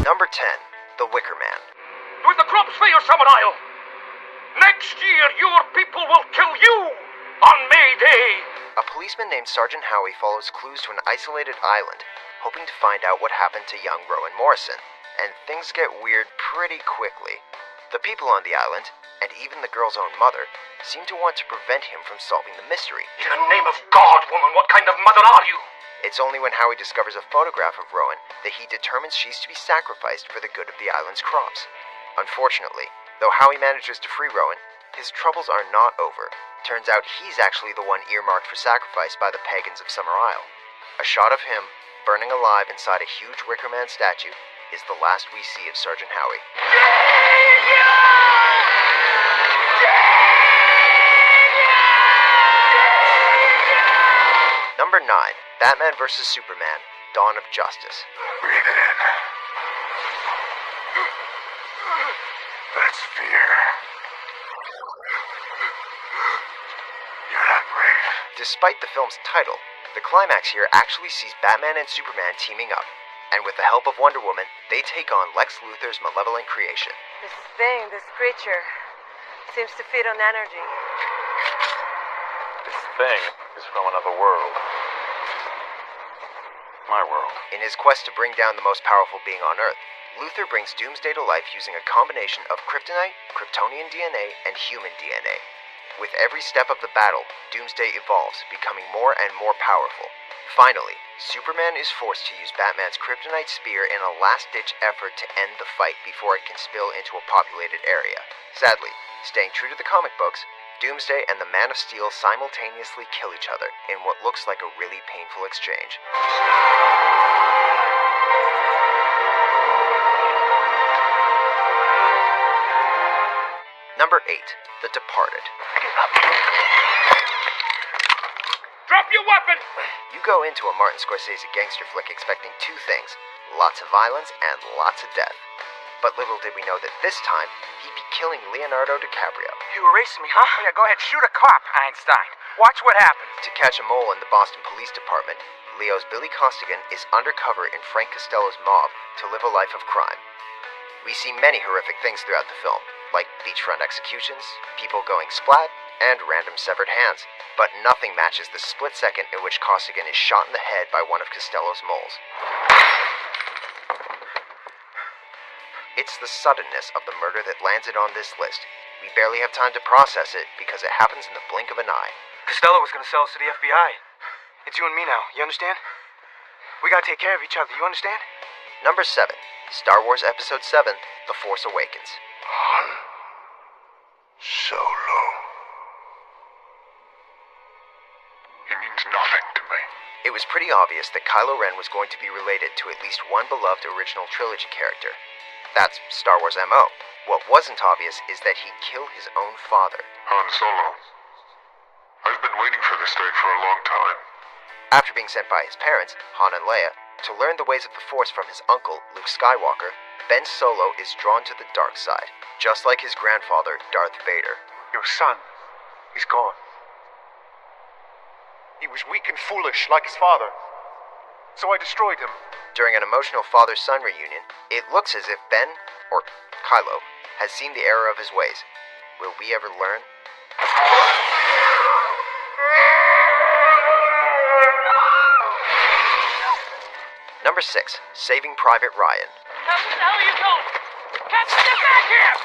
Number 10, The Wicker Man. With the crops fail, Samurai, next year your people will kill you on May Day. A policeman named Sergeant Howie follows clues to an isolated island, hoping to find out what happened to young Rowan Morrison, and things get weird pretty quickly. The people on the island, and even the girl's own mother, seem to want to prevent him from solving the mystery. In the name of God, woman, what kind of mother are you? It's only when Howie discovers a photograph of Rowan that he determines she's to be sacrificed for the good of the island's crops. Unfortunately, though Howie manages to free Rowan, his troubles are not over. Turns out he's actually the one earmarked for sacrifice by the pagans of Summer Isle. A shot of him, burning alive inside a huge Wicker Man statue, is the last we see of Sergeant Howie. Number 9, Batman vs. Superman, Dawn of Justice. Breathe it in. That's fear. You're not brave. Despite the film's title, the climax here actually sees Batman and Superman teaming up, and with the help of Wonder Woman, they take on Lex Luthor's malevolent creation. This creature, seems to feed on energy. This thing is from another world. My world. In his quest to bring down the most powerful being on Earth, Luthor brings Doomsday to life using a combination of kryptonite, Kryptonian DNA, and human DNA. With every step of the battle, Doomsday evolves, becoming more and more powerful. Finally, Superman is forced to use Batman's kryptonite spear in a last-ditch effort to end the fight before it can spill into a populated area. Sadly, staying true to the comic books, Doomsday and the Man of Steel simultaneously kill each other in what looks like a really painful exchange. Number 8, The Departed. Drop your weapon! You go into a Martin Scorsese gangster flick expecting two things: lots of violence and lots of death. But little did we know that this time, he'd be killing Leonardo DiCaprio. You erased me, huh? Oh, yeah, go ahead, shoot a cop, Einstein. Watch what happens. To catch a mole in the Boston Police Department, Leo's Billy Costigan is undercover in Frank Costello's mob to live a life of crime. We see many horrific things throughout the film, like beachfront executions, people going splat, and random severed hands. But nothing matches the split second in which Costigan is shot in the head by one of Costello's moles. It's the suddenness of the murder that lands it on this list. We barely have time to process it because it happens in the blink of an eye. Costello was gonna sell us to the FBI. It's you and me now, you understand? We gotta take care of each other, you understand? Number 7, Star Wars Episode 7, The Force Awakens. Han Solo. He means nothing to me. It was pretty obvious that Kylo Ren was going to be related to at least one beloved original trilogy character. That's Star Wars MO. What wasn't obvious is that he'd kill his own father. Han Solo. I've been waiting for this day for a long time. After being sent by his parents, Han and Leia, to learn the ways of the Force from his uncle, Luke Skywalker, Ben Solo is drawn to the dark side, just like his grandfather, Darth Vader. Your son, he's gone. He was weak and foolish like his father, so I destroyed him. During an emotional father-son reunion, it looks as if Ben, or Kylo, has seen the error of his ways. Will we ever learn? Number 6, Saving Private Ryan. Where the hell are you going? Captain, get back here!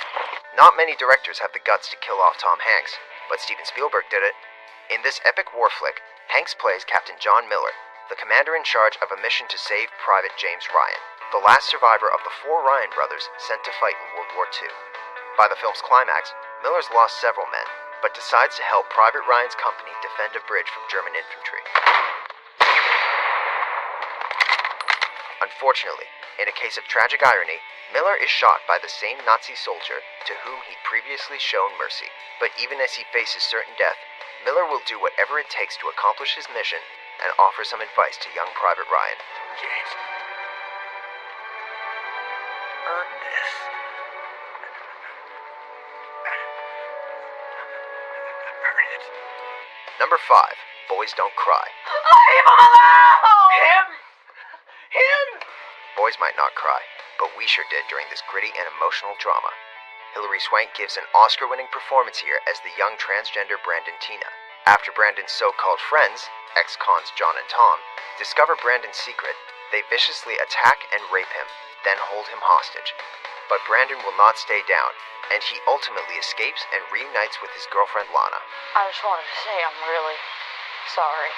Not many directors have the guts to kill off Tom Hanks, but Steven Spielberg did it. In this epic war flick, Hanks plays Captain John Miller, the commander in charge of a mission to save Private James Ryan, the last survivor of the 4 Ryan brothers sent to fight in World War II. By the film's climax, Miller's lost several men, but decides to help Private Ryan's company defend a bridge from German infantry. Unfortunately, in a case of tragic irony, Miller is shot by the same Nazi soldier to whom he'd previously shown mercy. But even as he faces certain death, Miller will do whatever it takes to accomplish his mission and offer some advice to young Private Ryan. James. Earn this. Earn it. Number 5, Boys Don't Cry. Leave him alone! Him? Boys might not cry, but we sure did during this gritty and emotional drama. Hilary Swank gives an Oscar-winning performance here as the young transgender Brandon Tina. After Brandon's so-called friends, ex-cons John and Tom, discover Brandon's secret, they viciously attack and rape him, then hold him hostage. But Brandon will not stay down, and he ultimately escapes and reunites with his girlfriend Lana. I just wanted to say I'm really sorry.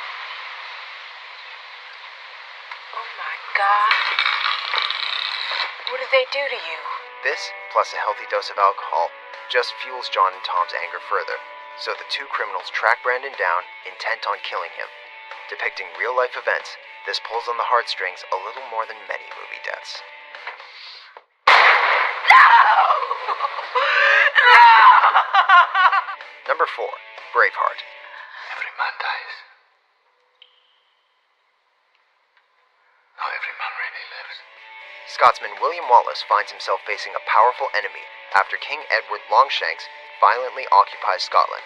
Oh my God. What did they do to you? This, plus a healthy dose of alcohol, just fuels John and Tom's anger further, so the two criminals track Brandon down, intent on killing him. Depicting real-life events, this pulls on the heartstrings a little more than many movie deaths. Number 4. Braveheart. Every man dies. Not every man really lives. Scotsman William Wallace finds himself facing a powerful enemy after King Edward Longshanks violently occupies Scotland.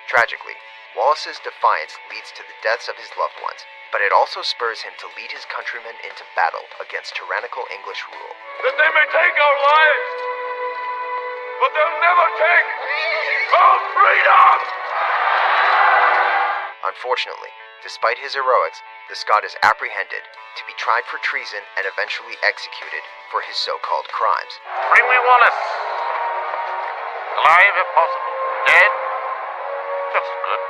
Tragically, Wallace's defiance leads to the deaths of his loved ones, but it also spurs him to lead his countrymen into battle against tyrannical English rule. That they may take our lives, but they'll never take our freedom! Unfortunately, despite his heroics, the Scot is apprehended, to be tried for treason and eventually executed for his so-called crimes. Bring me Wallace. Alive if possible. Dead? Just good.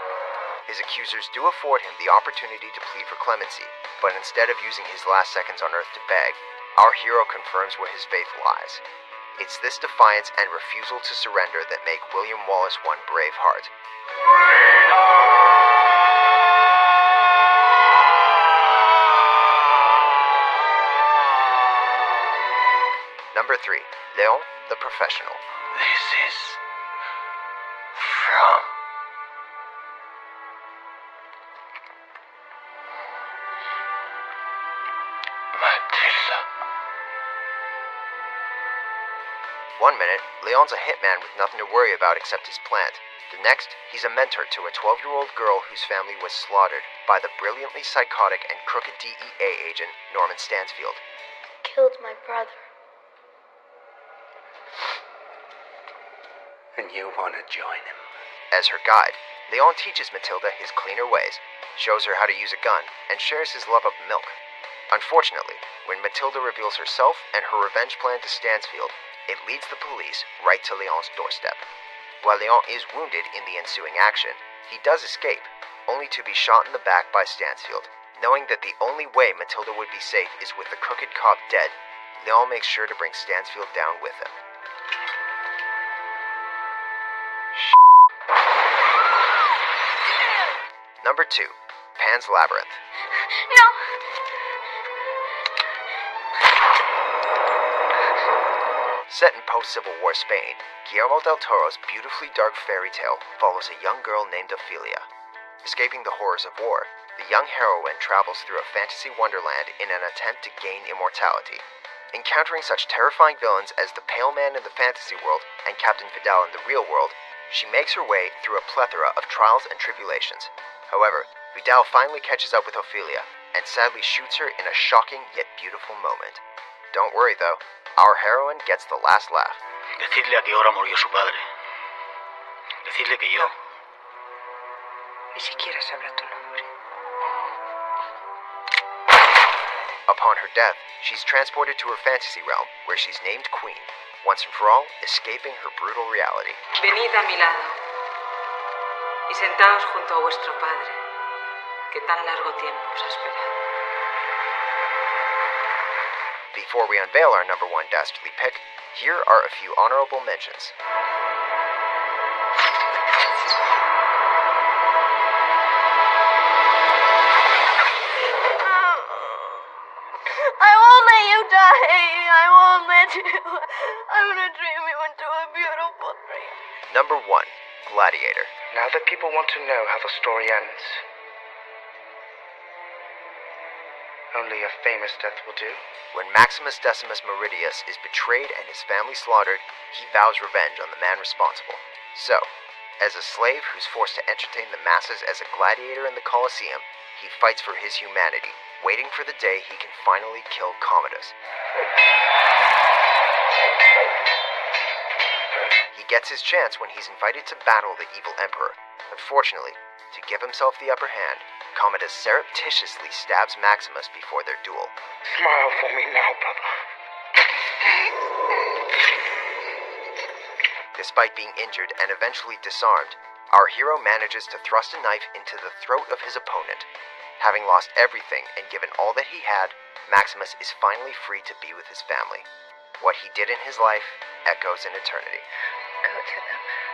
His accusers do afford him the opportunity to plead for clemency, but instead of using his last seconds on Earth to beg, our hero confirms where his faith lies. It's this defiance and refusal to surrender that make William Wallace one brave heart. Number 3. Leon the Professional. This is from Matilda. 1 minute, Leon's a hitman with nothing to worry about except his plant. The next, he's a mentor to a 12-year-old girl whose family was slaughtered by the brilliantly psychotic and crooked DEA agent Norman Stansfield. Killed my brother. And you want to join him? As her guide, Leon teaches Matilda his cleaner ways, shows her how to use a gun, and shares his love of milk. Unfortunately, when Matilda reveals herself and her revenge plan to Stansfield, it leads the police right to Leon's doorstep. While Leon is wounded in the ensuing action, he does escape, only to be shot in the back by Stansfield. Knowing that the only way Matilda would be safe is with the crooked cop dead, Leon makes sure to bring Stansfield down with him. Number 2. Pan's Labyrinth. No! Set in post-Civil War Spain, Guillermo del Toro's beautifully dark fairy tale follows a young girl named Ophelia. Escaping the horrors of war, the young heroine travels through a fantasy wonderland in an attempt to gain immortality. Encountering such terrifying villains as the Pale Man in the fantasy world and Captain Vidal in the real world, she makes her way through a plethora of trials and tribulations. However, Vidal finally catches up with Ophelia and sadly shoots her in a shocking yet beautiful moment. Don't worry though, our heroine gets the last laugh. Decidle a qué hora murió su padre. Decidle que yo... Ni siquiera sabrá tu nombre. Upon her death, she's transported to her fantasy realm, where she's named Queen, once and for all, escaping her brutal reality. Venid a mi lado y sentaos junto a vuestro padre, que tan largo tiempo os ha esperado. Before we unveil our number 1 dastardly pick, here are a few honorable mentions. I won't let you die. I won't let you. I'm gonna dream you into a beautiful dream. Number 1. Gladiator. Now that people want to know how the story ends, only a famous death will do. When Maximus Decimus Meridius is betrayed and his family slaughtered, he vows revenge on the man responsible. So, as a slave who's forced to entertain the masses as a gladiator in the Colosseum, he fights for his humanity, waiting for the day he can finally kill Commodus. He gets his chance when he's invited to battle the evil Emperor. Unfortunately, to give himself the upper hand, Commodus surreptitiously stabs Maximus before their duel. Smile for me now, brother. Despite being injured and eventually disarmed, our hero manages to thrust a knife into the throat of his opponent. Having lost everything and given all that he had, Maximus is finally free to be with his family. What he did in his life echoes in eternity. Go to them.